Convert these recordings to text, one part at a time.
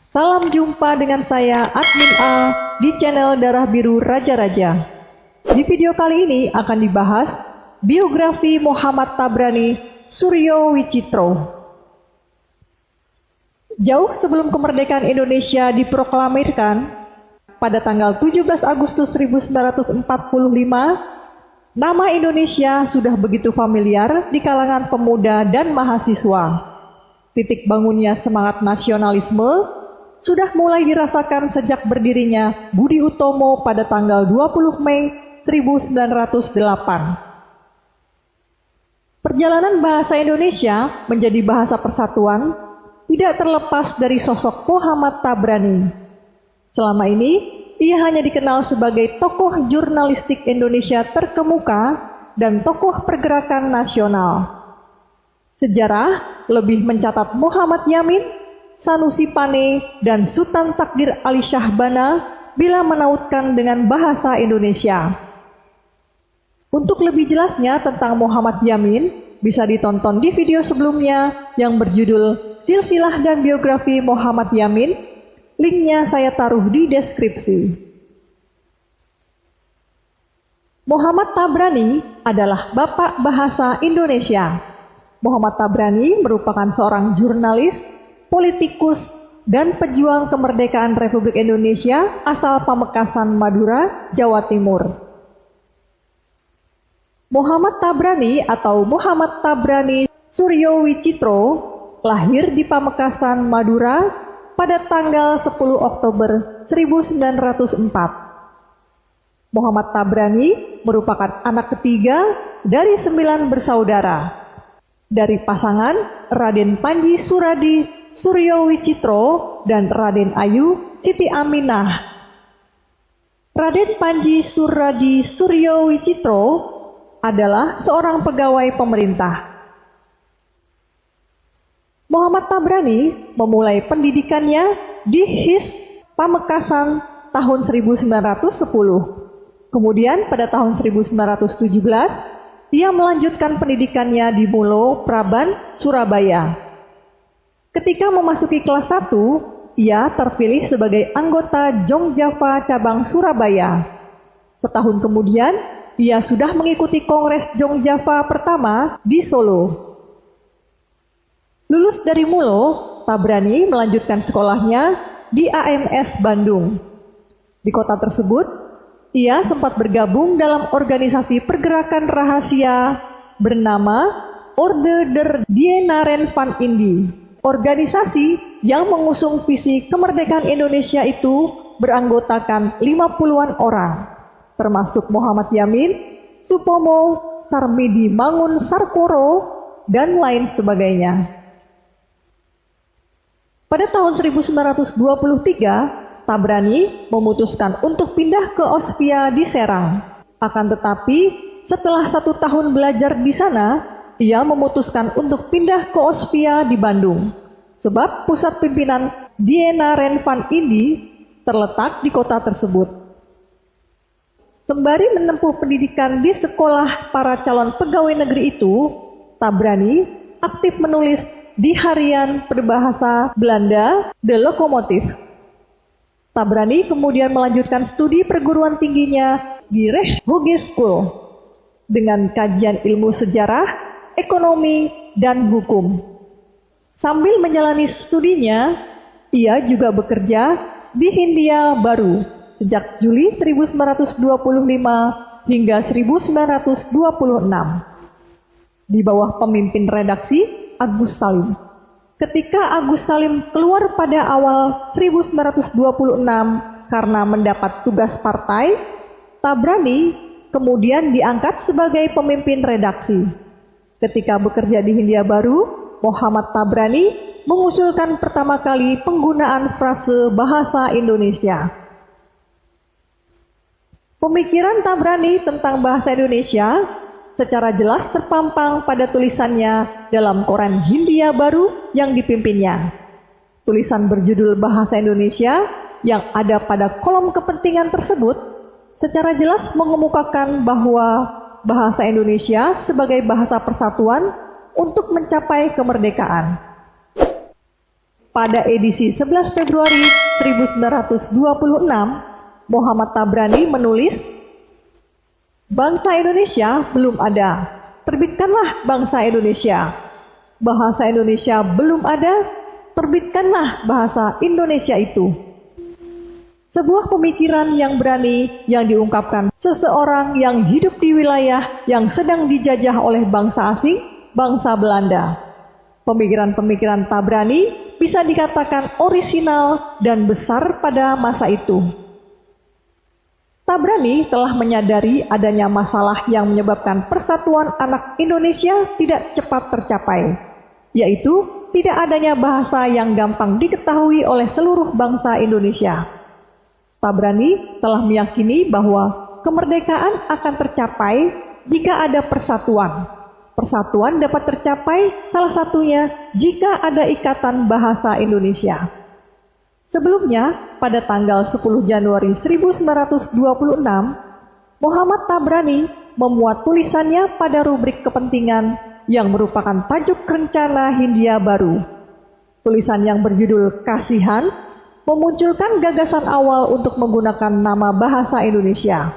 Salam jumpa dengan saya Admin A di channel Darah Biru Raja-Raja. Di video kali ini akan dibahas biografi Muhammad Tabrani Suryo Wicitro. Jauh sebelum kemerdekaan Indonesia diproklamirkan pada tanggal 17 Agustus 1945, nama Indonesia sudah begitu familiar di kalangan pemuda dan mahasiswa. Titik bangunnya semangat nasionalisme sudah mulai dirasakan sejak berdirinya Budi Utomo pada tanggal 20 Mei 1908. Perjalanan bahasa Indonesia menjadi bahasa persatuan tidak terlepas dari sosok Muhammad Tabrani. Selama ini, ia hanya dikenal sebagai tokoh jurnalistik Indonesia terkemuka dan tokoh pergerakan nasional. Sejarah lebih mencatat Muhammad Yamin, Sanusi Pane, dan Sultan Takdir Ali Syahbana bila menautkan dengan bahasa Indonesia. Untuk lebih jelasnya tentang Muhammad Yamin, bisa ditonton di video sebelumnya yang berjudul Silsilah dan Biografi Muhammad Yamin. Linknya saya taruh di deskripsi. Muhammad Tabrani adalah Bapak Bahasa Indonesia. Muhammad Tabrani merupakan seorang jurnalis, politikus, dan pejuang kemerdekaan Republik Indonesia asal Pamekasan, Madura, Jawa Timur. Muhammad Tabrani atau Muhammad Tabrani Suryo Wicitro lahir di Pamekasan, Madura pada tanggal 10 Oktober 1904. Muhammad Tabrani merupakan anak ketiga dari 9 bersaudara. Dari pasangan Raden Panji Suradi Suryo Wicitro dan Raden Ayu Siti Aminah. Raden Panji Suradi Suryo Wicitro adalah seorang pegawai pemerintah. Muhammad Tabrani memulai pendidikannya di HIS Pamekasan tahun 1910. Kemudian pada tahun 1917, ia melanjutkan pendidikannya di Mulo Praban, Surabaya. Ketika memasuki kelas 1, ia terpilih sebagai anggota Jong Java cabang Surabaya. Setahun kemudian, ia sudah mengikuti Kongres Jong Java pertama di Solo. Lulus dari Mulo, Tabrani melanjutkan sekolahnya di AMS Bandung. Di kota tersebut, ia sempat bergabung dalam organisasi pergerakan rahasia bernama Orde der Dienaren van Indi. Organisasi yang mengusung visi kemerdekaan Indonesia itu beranggotakan 50-an orang, termasuk Muhammad Yamin, Supomo, Sarmidi Mangun Sarkoro, dan lain sebagainya. Pada tahun 1923, Tabrani memutuskan untuk pindah ke Ospia di Serang. Akan tetapi, setelah 1 tahun belajar di sana, ia memutuskan untuk pindah ke Ospia di Bandung, sebab pusat pimpinan Dienaren van Indi terletak di kota tersebut. Sembari menempuh pendidikan di sekolah para calon pegawai negeri itu, Tabrani aktif menulis di harian berbahasa Belanda De Lokomotief. Tabrani kemudian melanjutkan studi perguruan tingginya di Recht Hogeschool dengan kajian ilmu sejarah, ekonomi, dan hukum. Sambil menjalani studinya, ia juga bekerja di Hindia Baru sejak Juli 1925 hingga 1926 di bawah pemimpin redaksi Agus Salim. Ketika Agus Salim keluar pada awal 1926 karena mendapat tugas partai, Tabrani kemudian diangkat sebagai pemimpin redaksi. Ketika bekerja di Hindia Baru, Muhammad Tabrani mengusulkan pertama kali penggunaan frase bahasa Indonesia. Pemikiran Tabrani tentang bahasa Indonesia secara jelas terpampang pada tulisannya dalam koran Hindia Baru yang dipimpinnya. Tulisan berjudul Bahasa Indonesia yang ada pada kolom kepentingan tersebut secara jelas mengemukakan bahwa bahasa Indonesia sebagai bahasa persatuan untuk mencapai kemerdekaan. pada edisi 11 Februari 1926, Muhammad Tabrani menulis, "Bangsa Indonesia belum ada, terbitkanlah bangsa Indonesia. Bahasa Indonesia belum ada, terbitkanlah bahasa Indonesia itu." Sebuah pemikiran yang berani yang diungkapkan seseorang yang hidup di wilayah yang sedang dijajah oleh bangsa asing, bangsa Belanda. Pemikiran-pemikiran Tabrani bisa dikatakan orisinal dan besar pada masa itu. Tabrani telah menyadari adanya masalah yang menyebabkan persatuan anak Indonesia tidak cepat tercapai, yaitu tidak adanya bahasa yang gampang diketahui oleh seluruh bangsa Indonesia. Tabrani telah meyakini bahwa kemerdekaan akan tercapai jika ada persatuan. Persatuan dapat tercapai salah satunya jika ada ikatan bahasa Indonesia. Sebelumnya, pada tanggal 10 Januari 1926, Muhammad Tabrani memuat tulisannya pada rubrik kepentingan yang merupakan tajuk rencana Hindia Baru. Tulisan yang berjudul Kasihan memunculkan gagasan awal untuk menggunakan nama bahasa Indonesia.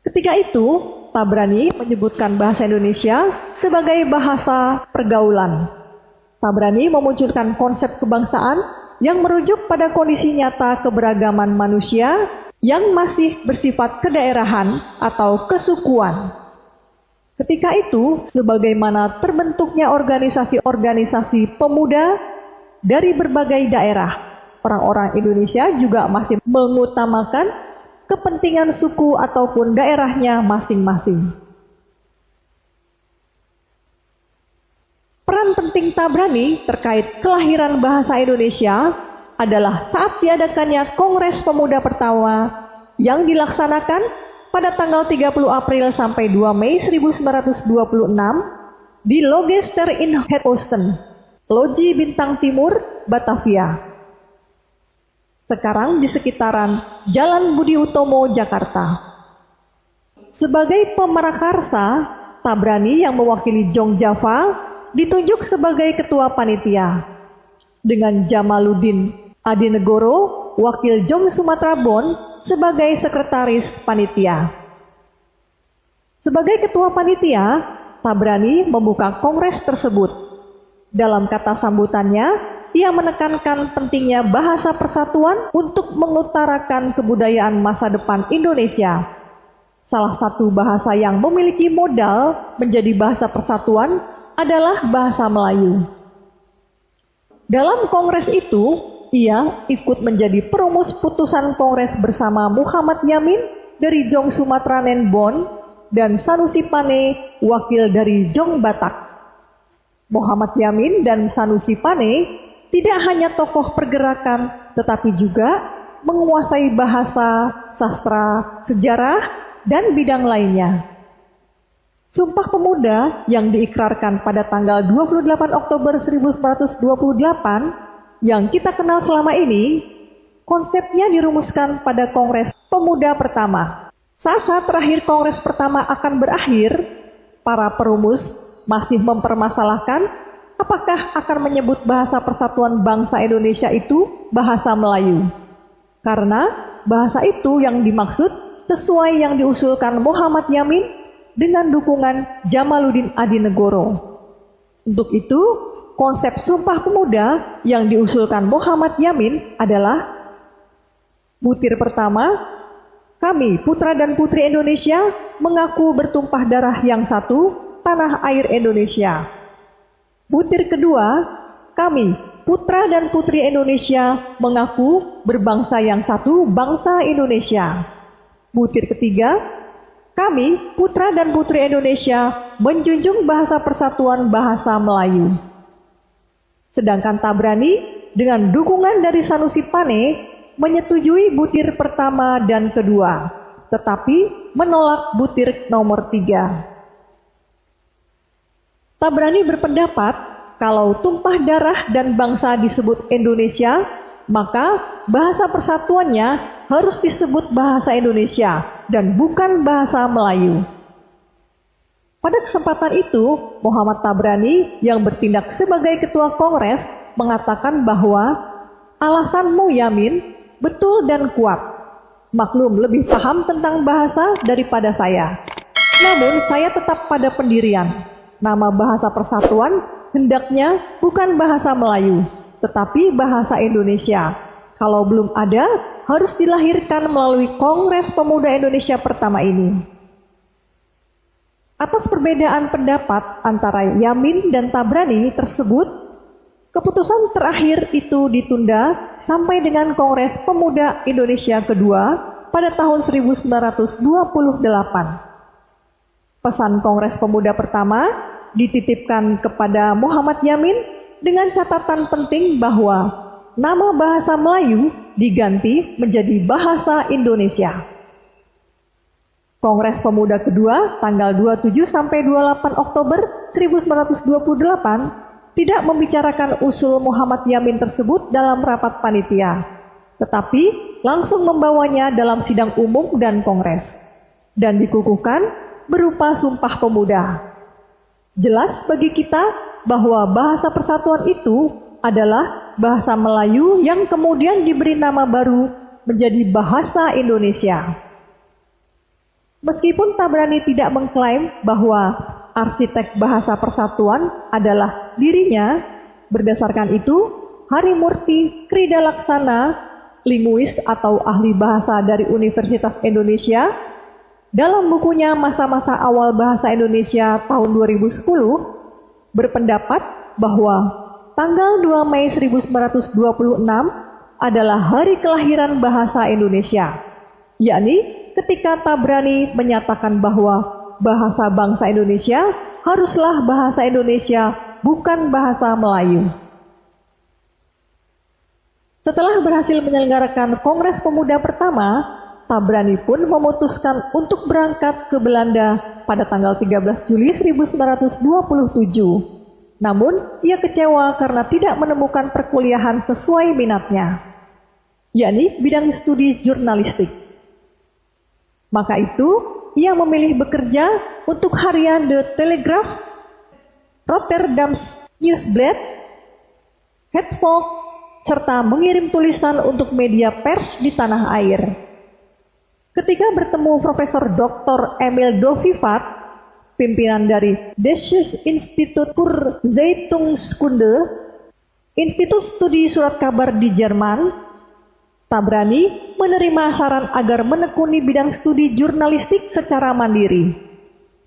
Ketika itu, Tabrani menyebutkan bahasa Indonesia sebagai bahasa pergaulan. Tabrani memunculkan konsep kebangsaan yang merujuk pada kondisi nyata keberagaman manusia yang masih bersifat kedaerahan atau kesukuan. Ketika itu, sebagaimana terbentuknya organisasi-organisasi pemuda dari berbagai daerah, orang-orang Indonesia juga masih mengutamakan kepentingan suku ataupun daerahnya masing-masing. Peran penting Tabrani terkait kelahiran bahasa Indonesia adalah saat diadakannya Kongres Pemuda pertama yang dilaksanakan pada tanggal 30 April sampai 2 Mei 1926 di Logester in Het Oosten, Loji Bintang Timur, Batavia. Sekarang di sekitaran Jalan Budi Utomo, Jakarta. Sebagai pemrakarsa, Tabrani yang mewakili Jong Java ditunjuk sebagai ketua panitia, dengan Jamaluddin Adinegoro, wakil Jong Sumatera Bon, sebagai sekretaris panitia. Sebagai ketua panitia, Tabrani membuka kongres tersebut. Dalam kata sambutannya, ia menekankan pentingnya bahasa persatuan untuk mengutarakan kebudayaan masa depan Indonesia. Salah satu bahasa yang memiliki modal menjadi bahasa persatuan adalah bahasa Melayu. Dalam kongres itu, ia ikut menjadi perumus putusan kongres bersama Muhammad Yamin dari Jong Sumatera Nenbon dan Sanusi Pane, wakil dari Jong Batak. Muhammad Yamin dan Sanusi Pane tidak hanya tokoh pergerakan, tetapi juga menguasai bahasa, sastra, sejarah, dan bidang lainnya. Sumpah Pemuda yang diikrarkan pada tanggal 28 Oktober 1928 yang kita kenal selama ini, konsepnya dirumuskan pada Kongres Pemuda pertama. Saat terakhir Kongres pertama akan berakhir, para perumus masih mempermasalahkan apakah akan menyebut bahasa persatuan bangsa Indonesia itu bahasa Melayu. Karena bahasa itu yang dimaksud sesuai yang diusulkan Muhammad Yamin dengan dukungan Jamaluddin Adinegoro. Untuk itu, konsep Sumpah Pemuda yang diusulkan Muhammad Yamin adalah butir pertama, kami putra dan putri Indonesia mengaku bertumpah darah yang satu, tanah air Indonesia. Butir kedua, kami, putra dan putri Indonesia, mengaku berbangsa yang satu, bangsa Indonesia. Butir ketiga, kami, putra dan putri Indonesia, menjunjung bahasa persatuan bahasa Melayu. Sedangkan Tabrani, dengan dukungan dari Sanusi Pane, menyetujui butir pertama dan kedua, tetapi menolak butir nomor 3. Tabrani berpendapat kalau tumpah darah dan bangsa disebut Indonesia, maka bahasa persatuannya harus disebut bahasa Indonesia dan bukan bahasa Melayu. Pada kesempatan itu, Muhammad Tabrani yang bertindak sebagai ketua Kongres mengatakan bahwa alasanmu Yamin betul dan kuat. Maklum lebih paham tentang bahasa daripada saya. Namun saya tetap pada pendirian. Nama bahasa persatuan hendaknya bukan bahasa Melayu, tetapi bahasa Indonesia. Kalau belum ada, harus dilahirkan melalui Kongres Pemuda Indonesia pertama ini. Atas perbedaan pendapat antara Yamin dan Tabrani tersebut, keputusan terakhir itu ditunda sampai dengan Kongres Pemuda Indonesia kedua pada tahun 1928. Pesan Kongres Pemuda pertama dititipkan kepada Muhammad Yamin dengan catatan penting bahwa nama bahasa Melayu diganti menjadi bahasa Indonesia. Kongres Pemuda kedua tanggal 27 sampai 28 Oktober 1928 tidak membicarakan usul Muhammad Yamin tersebut dalam rapat panitia, tetapi langsung membawanya dalam sidang umum dan kongres, dan dikukuhkan berupa Sumpah Pemuda. Jelas bagi kita bahwa bahasa persatuan itu adalah bahasa Melayu yang kemudian diberi nama baru menjadi bahasa Indonesia. Meskipun Tabrani tidak mengklaim bahwa arsitek bahasa persatuan adalah dirinya, berdasarkan itu, Harimurti Kridalaksana, linguis atau ahli bahasa dari Universitas Indonesia, dalam bukunya Masa-masa Awal Bahasa Indonesia tahun 2010, berpendapat bahwa tanggal 2 Mei 1926 adalah hari kelahiran bahasa Indonesia, yakni ketika Tabrani menyatakan bahwa bahasa bangsa Indonesia haruslah bahasa Indonesia, bukan bahasa Melayu. Setelah berhasil menyelenggarakan Kongres Pemuda pertama, Tabrani pun memutuskan untuk berangkat ke Belanda pada tanggal 13 Juli 1927. Namun, ia kecewa karena tidak menemukan perkuliahan sesuai minatnya, yakni bidang studi jurnalistik. Maka itu, ia memilih bekerja untuk harian The Telegraph, Rotterdam's Nieuwsblad, Het Volk, serta mengirim tulisan untuk media pers di tanah air. Ketika bertemu Profesor Dr. Emil de Vivat, pimpinan dari Deutsches Institut für Zeitungskunde, Institut Studi Surat Kabar di Jerman, Tabrani menerima saran agar menekuni bidang studi jurnalistik secara mandiri.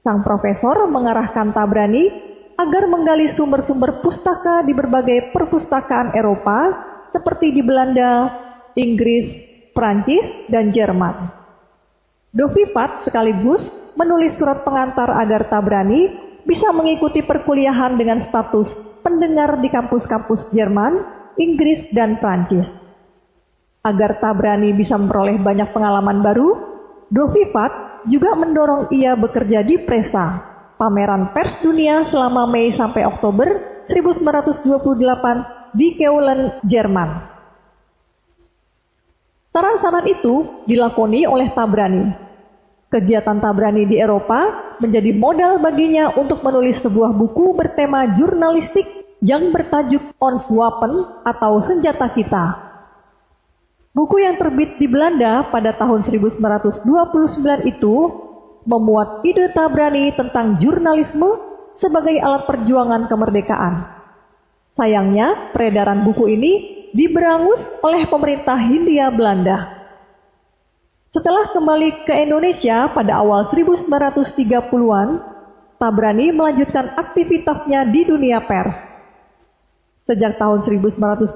Sang profesor mengarahkan Tabrani agar menggali sumber-sumber pustaka di berbagai perpustakaan Eropa seperti di Belanda, Inggris, Prancis, dan Jerman. De Vivat sekaligus menulis surat pengantar agar Tabrani bisa mengikuti perkuliahan dengan status pendengar di kampus-kampus Jerman, Inggris, dan Prancis. Agar Tabrani bisa memperoleh banyak pengalaman baru, De Vivat juga mendorong ia bekerja di Presa, pameran pers dunia selama Mei sampai Oktober 1928 di Keulen, Jerman. Saran-saran itu dilakoni oleh Tabrani. Kegiatan Tabrani di Eropa menjadi modal baginya untuk menulis sebuah buku bertema jurnalistik yang bertajuk Ons Wapen atau Senjata Kita. Buku yang terbit di Belanda pada tahun 1929 itu memuat ide Tabrani tentang jurnalisme sebagai alat perjuangan kemerdekaan. Sayangnya, peredaran buku ini diberangus oleh pemerintah Hindia Belanda. Setelah kembali ke Indonesia pada awal 1930-an, Tabrani melanjutkan aktivitasnya di dunia pers. Sejak tahun 1930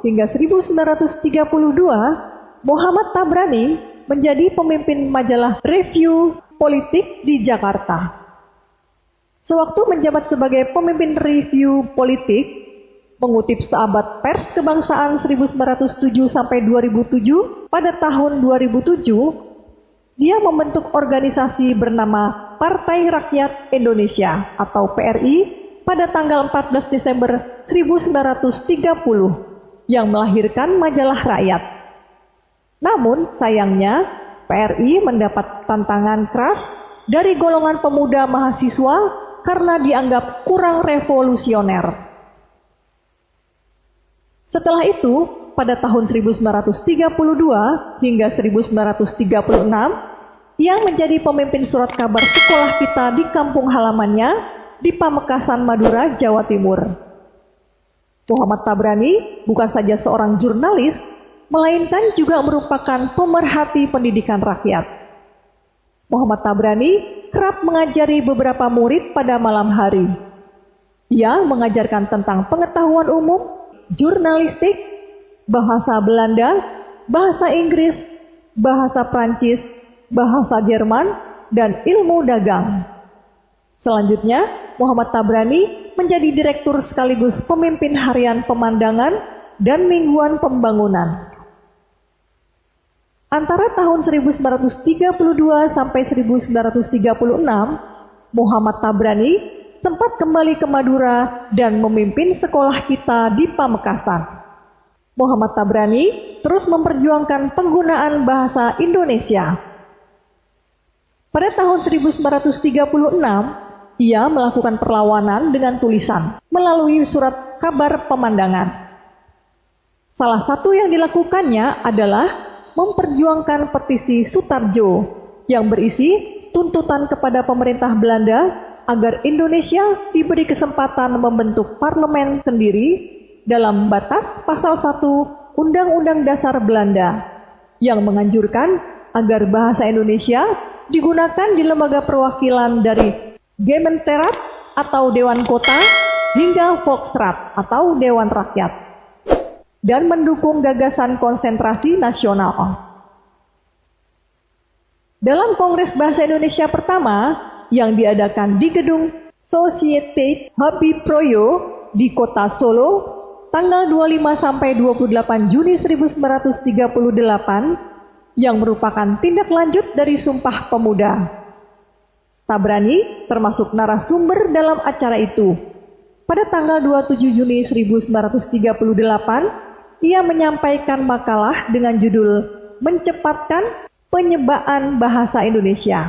hingga 1932, Muhammad Tabrani menjadi pemimpin majalah Review Politik di Jakarta. Sewaktu menjabat sebagai pemimpin Review Politik, mengutip Seabad Pers Kebangsaan 1907 sampai 2007, pada tahun 2007, dia membentuk organisasi bernama Partai Rakyat Indonesia atau PRI pada tanggal 14 Desember 1930 yang melahirkan majalah Rakyat. Namun sayangnya PRI mendapat tantangan keras dari golongan pemuda mahasiswa karena dianggap kurang revolusioner. Setelah itu, pada tahun 1932 hingga 1936, ia menjadi pemimpin surat kabar sekolah kita di kampung halamannya di Pamekasan, Madura, Jawa Timur. Muhammad Tabrani bukan saja seorang jurnalis, melainkan juga merupakan pemerhati pendidikan rakyat. Muhammad Tabrani kerap mengajari beberapa murid pada malam hari. Ia mengajarkan tentang pengetahuan umum, jurnalistik, bahasa Belanda, bahasa Inggris, bahasa Prancis, bahasa Jerman, dan ilmu dagang. Selanjutnya, Muhammad Tabrani menjadi direktur sekaligus pemimpin harian pemandangan dan mingguan pembangunan. Antara tahun 1932 sampai 1936, Muhammad Tabrani sempat kembali ke Madura dan memimpin sekolah kita di Pamekasan. Muhammad Tabrani terus memperjuangkan penggunaan bahasa Indonesia. Pada tahun 1936, ia melakukan perlawanan dengan tulisan melalui surat kabar pemandangan. Salah satu yang dilakukannya adalah memperjuangkan petisi Sutarjo yang berisi tuntutan kepada pemerintah Belanda agar Indonesia diberi kesempatan membentuk parlemen sendiri dalam batas pasal 1 Undang-Undang Dasar Belanda yang menganjurkan agar bahasa Indonesia digunakan di lembaga perwakilan dari Gemeenteraad atau Dewan Kota hingga Volksraad atau Dewan Rakyat, dan mendukung gagasan konsentrasi nasional. Dalam Kongres Bahasa Indonesia pertama yang diadakan di gedung Societe Habibie di kota Solo tanggal 25 sampai 28 Juni 1938 yang merupakan tindak lanjut dari Sumpah Pemuda. Tabrani termasuk narasumber dalam acara itu. Pada tanggal 27 Juni 1938, ia menyampaikan makalah dengan judul Mencepatkan Penyebaan Bahasa Indonesia.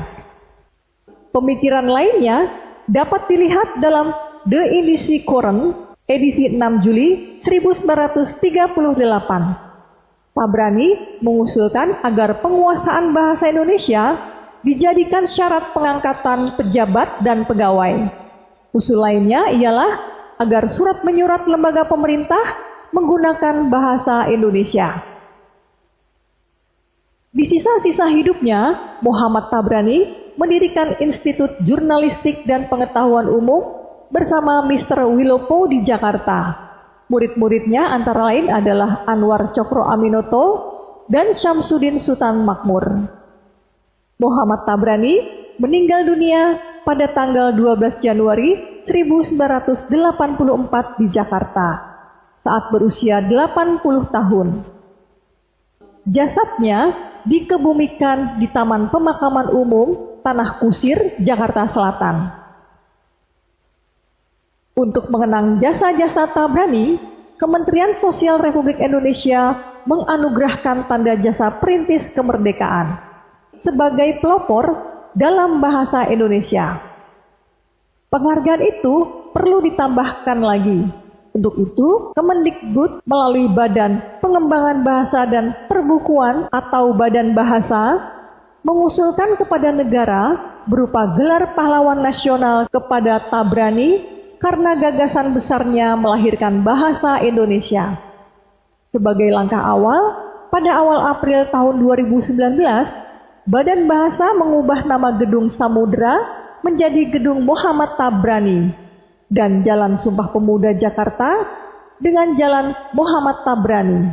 Pemikiran lainnya dapat dilihat dalam The Indische Courant, edisi 6 Juli 1938. Tabrani mengusulkan agar penguasaan bahasa Indonesia dijadikan syarat pengangkatan pejabat dan pegawai. Usul lainnya ialah agar surat menyurat lembaga pemerintah menggunakan bahasa Indonesia. Di sisa-sisa hidupnya, Muhammad Tabrani mendirikan Institut Jurnalistik dan Pengetahuan Umum bersama Mr. Wilopo di Jakarta. Murid-muridnya antara lain adalah Anwar Cokro Aminoto dan Syamsuddin Sultan Makmur. Muhammad Tabrani meninggal dunia pada tanggal 12 Januari 1984 di Jakarta saat berusia 80 tahun. Jasadnya dikebumikan di Taman Pemakaman Umum Tanah Kusir, Jakarta Selatan. Untuk mengenang jasa-jasa Tabrani, Kementerian Sosial Republik Indonesia menganugerahkan tanda jasa perintis kemerdekaan sebagai pelopor dalam bahasa Indonesia. Penghargaan itu perlu ditambahkan lagi. Untuk itu, Kemendikbud melalui Badan Pengembangan Bahasa dan Perbukuan atau Badan Bahasa mengusulkan kepada negara berupa gelar pahlawan nasional kepada Tabrani karena gagasan besarnya melahirkan bahasa Indonesia. Sebagai langkah awal, pada awal April tahun 2019, Badan Bahasa mengubah nama Gedung Samudra menjadi Gedung Muhammad Tabrani dan Jalan Sumpah Pemuda Jakarta dengan Jalan Muhammad Tabrani.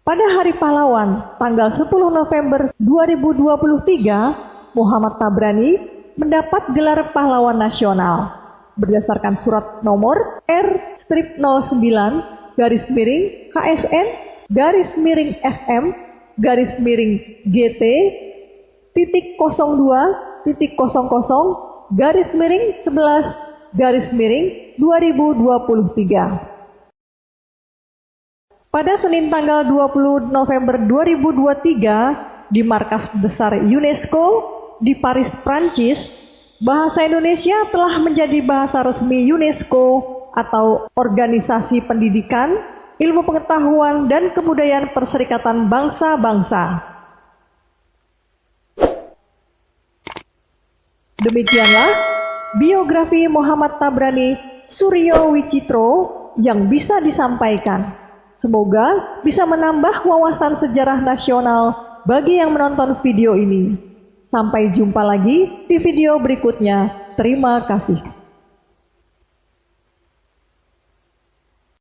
Pada Hari Pahlawan, tanggal 10 November 2023, Muhammad Tabrani mendapat gelar pahlawan nasional berdasarkan surat nomor R/ST/GT-0-11/2023. Pada Senin tanggal 20 November 2023 di Markas Besar UNESCO di Paris, Prancis, bahasa Indonesia telah menjadi bahasa resmi UNESCO atau Organisasi Pendidikan, Ilmu Pengetahuan, dan Kebudayaan Perserikatan Bangsa-Bangsa. Demikianlah biografi Muhammad Tabrani Suryo Wicitro yang bisa disampaikan. Semoga bisa menambah wawasan sejarah nasional bagi yang menonton video ini. Sampai jumpa lagi di video berikutnya. Terima kasih.